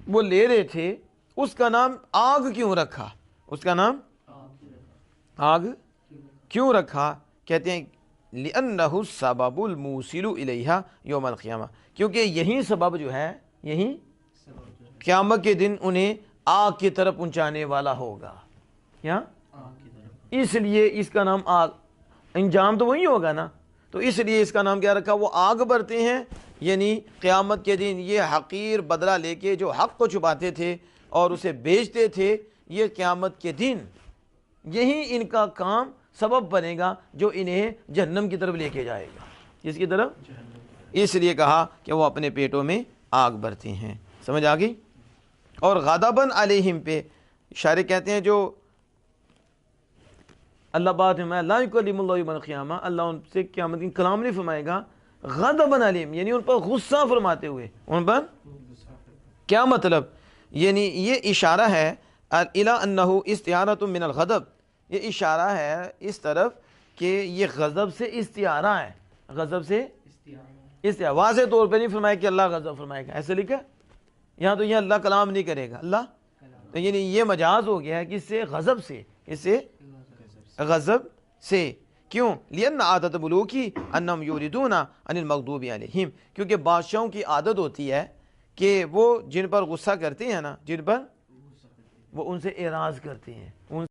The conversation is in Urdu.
وہ لے رہے تھے اس کا نام آگ کیوں رکھا؟ اس کا نام آگ کیوں رکھا؟ کہتے ہیں لِأَنَّهُ السَّبَبُ الْمُوصِلُ إِلَيْهَا يَوْمَ الْقِيَامَةِ، کیونکہ یہی سبب جو ہے، یہی قیامت کے دن انہیں آگ کی طرف پہنچانے والا ہوگا. کیا؟ اس لیے اس کا نام آگ، انجام تو وہی ہوگا نا، تو اس لیے اس کا نام کیا رکھا؟ وہ آگ بھرتے ہیں، یعنی قیامت کے دن یہ حقیر بدلہ لے کے جو حق کو چھپاتے تھے اور اسے بیچتے تھے، یہ قیامت کے دن یہی ان کا کام سبب بنے گا جو انہیں جہنم کی طرف لے کے جائے گا. کس کی طرف؟ اس لیے کہا کہ وہ اپنے پیٹوں میں آگ بھرتے ہیں. سمجھ آ گئی؟ اور غضباً علیہم پہ شاعر کہتے ہیں جو اللہ بات میں لا یکلم اللہ یوم القیامہ، اللہ ان سے قیامت کی کلام نہیں فرمائے گا. غضباً علیہم یعنی ان پر غصہ فرماتے ہوئے، ان پر کیا مطلب؟ یعنی یہ اشارہ ہے الی انہ استعارۃ من الغضب، یہ اشارہ ہے اس طرف کہ یہ غضب سے استعارہ ہے، غضب سے استعارہ. واضح طور پہ نہیں فرمایا کہ اللہ غضب فرمائے گا، ایسے لکھا یہاں، تو یہ اللہ کلام نہیں کرے گا اللہ، تو یعنی یہ مجاز ہو گیا ہے کہ اس سے غضب سے، اس سے غضب سے. کیوں؟ لأن عادت ملوکی انہم یوردون عن المغضوب علیہم، کیونکہ بادشاہوں کی عادت ہوتی ہے کہ وہ جن پر غصہ کرتے ہیں نا، جن پر وہ ان سے اعراض کرتے ہیں، ان